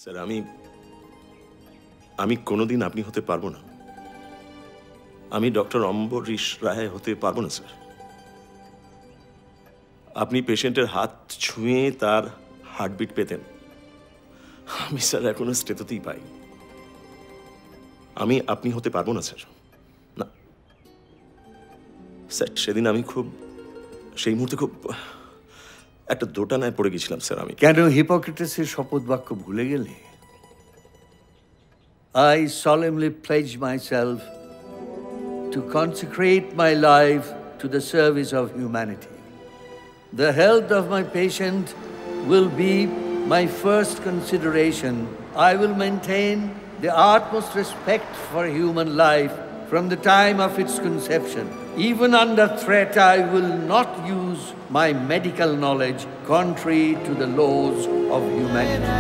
Sir আমি কোনোদিন আপনি হতে পারবো না। আমি ডক্টর অম্বরীশ রায় হতে পারবো না স্যার। আপনি পেশেন্টের হাত ছুঁয়ে তার হার্টবিট পেতেন, আমি স্যার এখনো স্টেততেই পাই। আমি আপনি হতে পারবো না স্যার, না স্যার। সেদিন আমি সেই মুহূর্তে খুব একটা দোটানায় পড়ে গেছিলাম স্যার। আমি কেন হিপোক্রেটাসের শপথ বাক্য ভুলে গেলে? I solemnly pledge myself to consecrate my life to the service of humanity. The health of my patient will be my first consideration. I will maintain the utmost respect for human life from the time of its conception. Even under threat, I will not use my medical knowledge contrary to the laws of humanity.